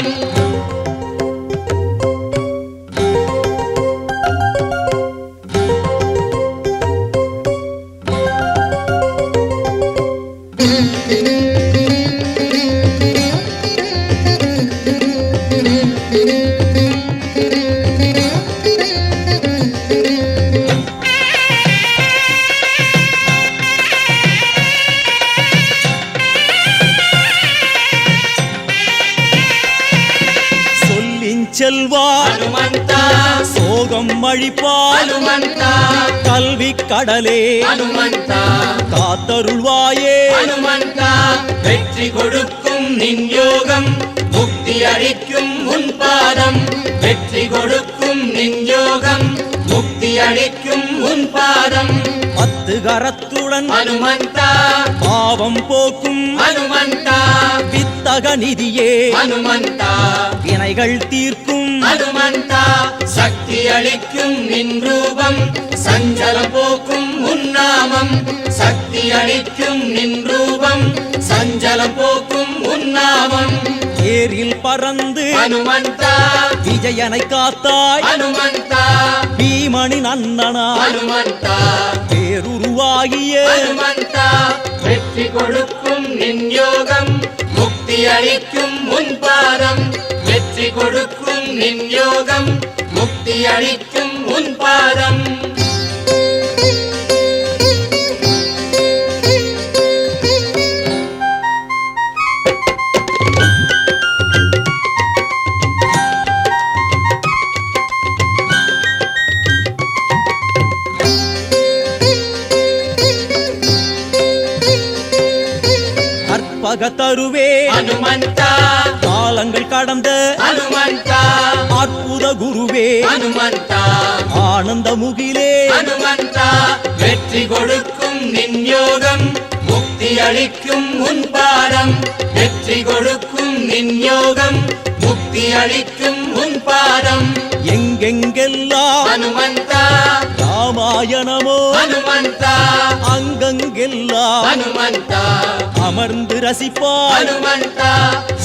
செல்வா ஹனுமந்த சோகம் அழிப்பாய் ஹனுமந்த கல்வி கடலே ஹனுமந்த காத்தருள்வாயே ஹனுமந்த வெற்றி கொடுக்கும் நின் யோகம் முக்தி அளிக்கும் உன் பாதம் வெற்றி கொடுக்கும் நின் யோகம் முக்தி அளிக்கும் உன் பாதம் பத்து கரத்துடன் ஹனுமந்த பாவம் போக்கும் ஹனுமந்த வித்தக நிதியே ஹனுமந்த வினைகள் தீர்க்கும் ஹனுமந்த சக்தி அளிக்கும் நின் ரூபம் சஞ்சலம் போக்கும் உன்னாமம் சக்தி அளிக்கும் நின் ரூபம் சஞ்சலம் போக்கும் உன்னாமம் ஏரில் பறந்து ஹனுமந்த விஜயனை காத்தாய் ஹனுமந்த பீமணி நன்னனா ஹனுமந்த பேருருவாகிய ஹனுமந்த வெற்றி கொடுக்கும் நின் யோகம் முக்தி அளிக்கும் உன் பாதம் வெற்றி கொடுக்கும் நின் யோகம் முக்தி அளிக்கும் உன் பாதம் கற்பகத்தருவே ஹனுமந்த காலங்கள் கடந்த ஹனுமந்த அற்புத குருவே ஹனுமந்த ஆனந்த முகிலே ஹனுமந்த வெற்றி கொடுக்கும் நின் யோகம் முக்தி அளிக்கும் உன் பாதம் வெற்றி கொடுக்கும் நின் யோகம் முக்தி அளிக்கும் உன் பாதம் எங்கெங்கெல்லாம் ஹனுமந்த ராமாயணமோ ஹனுமந்த அங்கங்கெல்லாம் ஹனுமந்த அமர்ந்து ரசிப்பாய் ஹனுமந்த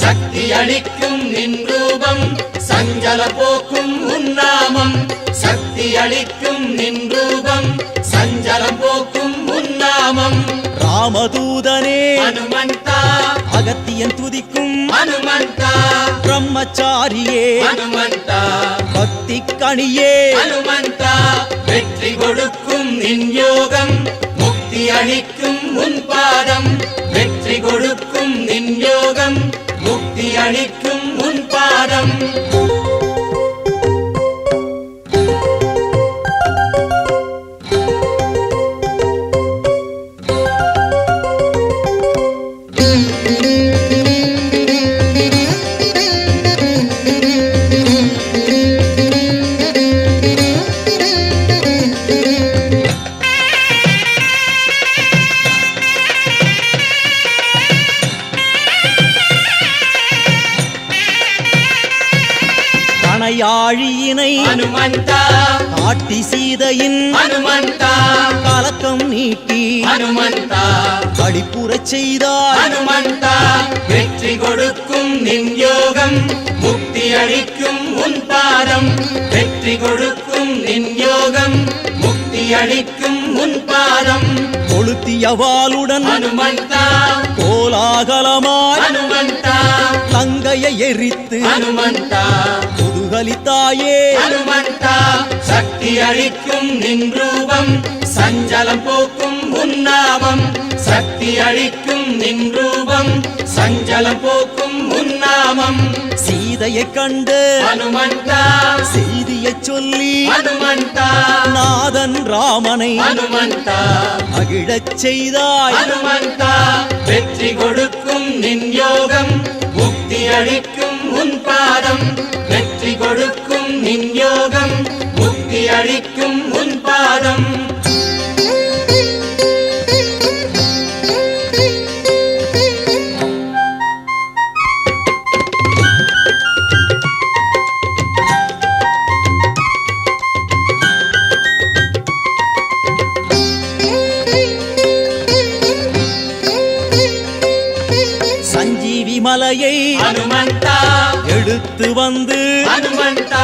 சக்தி அளிக்கும் நின் ரூபம் சஞ்சல போக்கும் உன்னாமம் சக்தி அளிக்கும் நின் ரூபம் சஞ்சலம் போக்கும் உன்னாமம் ராமதூதனே ஹனுமந்த அகத்தியன் துதிக்கும் ஹனுமந்த பிரம்மச்சாரியே ஹனுமந்த பக்தி கணியே ஹனுமந்த வெற்றி கொடுக்கும் நின் யோகம் முக்தி அளிக்கும் உன் பாதம் வெற்றி கொடுக்கும் நின் யோகம் முக்தி அளிக்கும் உன் பாதம் கணையாழியினை ஹனுமந்த காட்டி சீதையின் ஹனுமந்த கலக்கம் நீக்கி ஹனுமந்த களிப்புறச் செய்தாய் ஹனுமந்த வெற்றி கொடுக்கும் நின் யோகம் முக்தி அளிக்கும் உன் பாதம் வெற்றி கொடுக்கும் நின் யோகம் முக்தி அளிக்கும் உன் பாதம் கொளுத்திய வாளுடன் ஹனுமந்த கோலாகலமாய் ஹனுமந்த லங்கையை எரித்து ஹனுமந்த முதுகலித்தாயே ஹனுமந்த சக்தி அளிக்கும் நின் ரூபம் சஞ்சலம் போக்கும் உன்னாமம் சக்தி அளிக்கும் நின் ரூபம் சஞ்சலம் போக்கும் உன்னாமம் சீதையை கண்டு ஹனுமந்த செய்தியைச் சொல்லி ஹனுமந்த நாதன் ராமனை ஹனுமந்த மகிழச் செய்தாய் ஹனுமந்த வெற்றி கொடுக்கும் நின் யோகம் முக்தி அளிக்கும் உன் பாதம் வெற்றி கொடுக்கும் நின் யோகம் முக்தி அளிக்கும் உன் பாதம் மலையை ஹனுமந்தா எடுத்து வந்து ஹனுமந்தா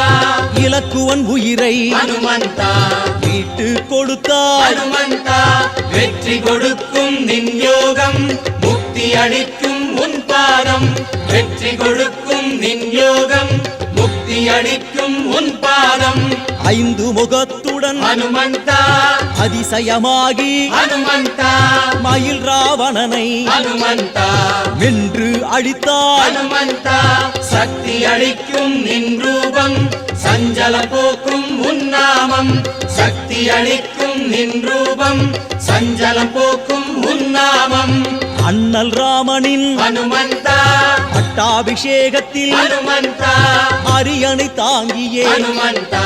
இலக்குவன் உயிரை ஹனுமந்தா மீட்டு கொடுத்தாய் ஹனுமந்தா வெற்றி கொடுக்கும் நின் யோகம் முக்தி அளிக்கும் உன் பாதம் வெற்றி கொடுக்கும் நின் யோகம் முக்தி அளிக்கும் உன் பாதம் ஐந்து முகத்துடன் ஹனுமந்தா அதிசயமாகி ஹனுமந்தா மயில் ராவணனை ஹனுமந்தா வென்று அழித்தாய் ஹனுமந்தா சக்தி அளிக்கும் நின் ரூபம் சஞ்சல போக்கும் உன் நாமம் சக்தி அளிக்கும் நின் ரூபம் சஞ்சலம் போக்கும் உன் நாமம் அண்ணல் ராமனின் ஹனுமந்தா பட்டாபிஷேகத்தில் ஹனுமந்தா அரியணை தாங்கியே ஹனுமந்தா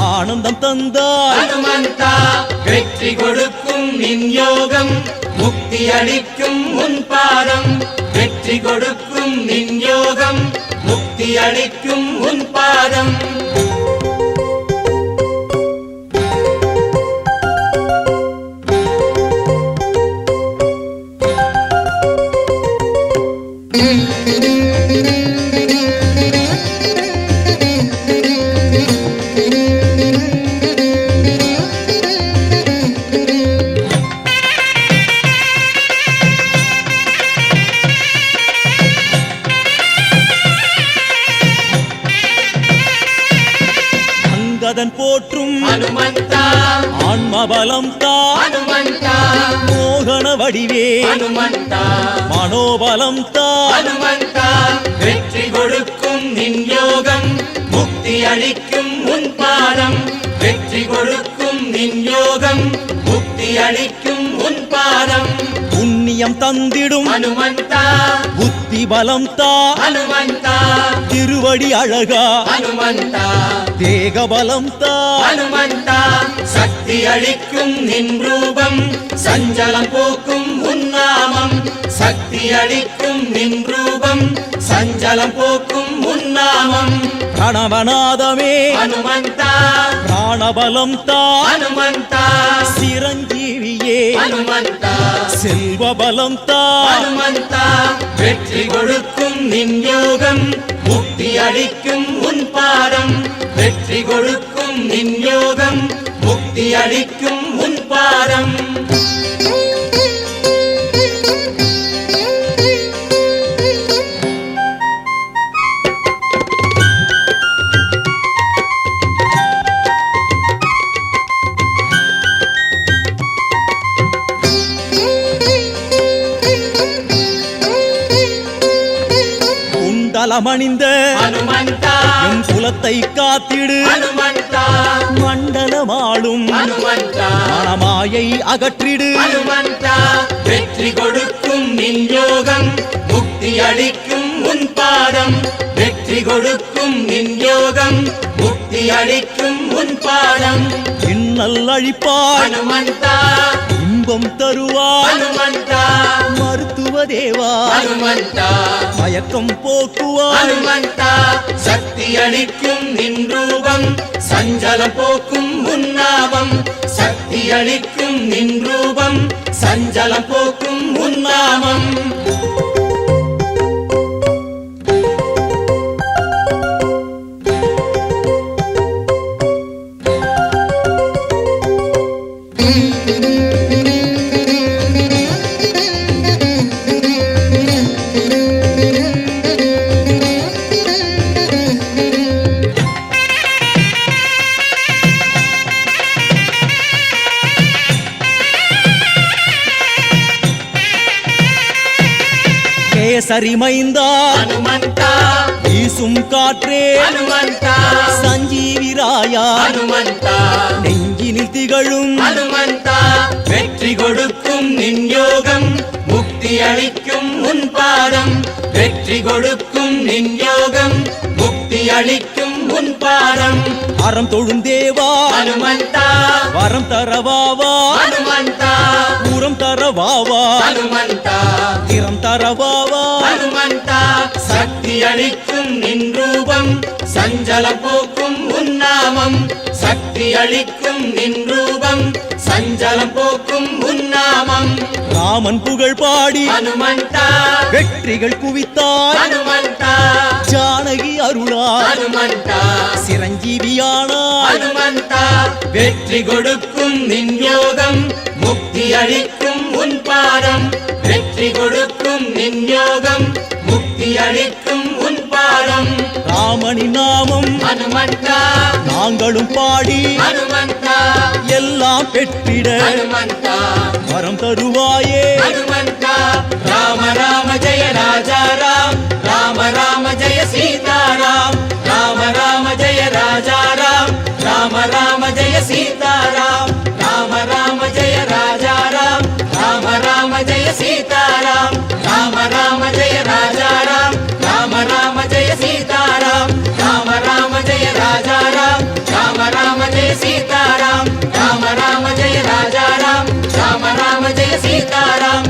ஆனந்தம் தந்தாய் ஹனுமந்தா வெற்றி கொடுக்கும் நின் யோகம் முக்தி அளிக்கும் உன் பாதம் வெற்றி கொடுக்கும் நின் யோகம் முக்தி அளிக்கும் உன் பாதம் அங்கதன் போற்றும் ஹனுமந்தா ஆன்மபலம் தா ஹனுமந்தா மோகன வடிவே ஹனுமந்தா மனோபலம் தா ஹனுமந்தா வெற்றி கொடுக்கும் நின் யோகம் முக்தி அளிக்கும் உன் பாதம் வெற்றி கொடுக்கும் நின் யோகம் முக்தி அளிக்கும் உன் பாதம் புண்ணியம் தந்திடும் ஹனுமந்தா புத்தி பலம் தா ஹனுமந்தா திருவடி அழகா ஹனுமந்தா தேக பலம் தா ஹனுமந்தா சக்தி அளிக்கும் நின் ரூபம் சஞ்சலம் போக்கும் உன் நாமம் சக்தி அளிக்கும் நின் ரூபம் சஞ்சலம் போக்கும் உன் நாமம் பிரணவநாதமே ஹனுமந்தா பிராணபலம் தா ஹனுமந்தா சிரஞ்சீவியே ஹனுமந்தா செல்வபலம் தா ஹனுமந்தா வெற்றி கொடுக்கும் நின் யோகம் முக்தி அளிக்கும் உன் பாதம் வெற்றி கொடுக்கும் நின் யோகம் முக்தி அளிக்கும் உன் பாதம் குண்டலமணிந்த ஹனுமந்தா எம் குலத்தை காத்திடு ஹனுமந்தா மண்டலமாளும் ஹனுமந்தா மனமாயை அகற்றிடு ஹனுமந்தா வெற்றி கொடுக்கும் நின் யோகம் முக்தி அளிக்கும் உன் பாதம் வெற்றி கொடுக்கும் நின் யோகம் முக்தி அளிக்கும் உன் பாதம் இன்னல் அழிப்பாய் ஹனுமந்தா இன்பம் தருவாய் ஹனுமந்தா மருத்துவ தேவா ஹனுமந்தா மயக்கம் போக்குவாய் ஹனுமந்தா சக்தி அளிக்கும் நின் ரூபம் சஞ்சலம் போக்கும் உன் நாமம் சக்தி அளிக்கும் நின் ரூபம் சஞ்சலம் போக்கும் உன் நாமம் கேசரி மைந்தா ஹனுமந்தா வீசும் காற்றே ஹனுமந்தா சஞ்சீவி ராயா ஹனுமந்தா நெஞ்சினில் திகழும் ஹனுமந்தா வெற்றி கொடுக்கும் நின் யோகம் முக்தி அளிக்கும் உன் பாதம் வெற்றி கொடுக்கும் நின் யோகம் முக்தி அளிக்கும் உன் பாதம் அறம் தொழும் தேவா ஹனுமந்தா வரம் தரவாவா ஹனுமந்தா பூரம் தரவாவா ஹனுமந்தா திறம் தரவாவா ஹனுமந்தா சக்தி அளிக்கும் நின் ரூபம் சஞ்சலம் போக்கும் உன்னாமம் சக்தி அளிக்கும் நின் ரூபம் சஞ்சலம் போக்கும் உன்னாமம் ராமன் புகழ் பாடி ஹனுமந்தா வெற்றிகள் குவித்தாய் ஹனுமந்தா ஜானகி அருளாய் ஹனுமந்தா சிரஞ்சீவியானாய் ஹனுமந்தா வெற்றி கொடுக்கும் நின் யோகம் முக்தி அளிக்கும் உன் பாதம் வெற்றி கொடுக்கும் நின் யோகம் முக்தி அளிக்கும் உன் பாதம் ராமனின் நாமம் ஹனுமந்தா நாங்களும் பாடி ஹனுமந்தா எல்லாம் பெற்றிட ஹனுமந்தா வரம் தருவாயே ஹனுமந்தா ராம ராம ஜெய ராஜா ராம் ராம ராம ஜெய சீதாராம் ராம ராம ஜெய ராஜா ராம் ராம ராம ஜெய சீதாராம் ராம ராம ஜெய ராஜா ராம் ராம ராம ஜெய சீதாராம் ராம ராம ஜெய ராஜா ராம் ராம ராம ஜெய சீதாராம் ராம ராம ஜெய ராஜா ராம் ராம ராம ஜெய சீதாராம் ராம ராம ஜெய ராஜா ராம் ராம ராம ஜெய சீதாராம்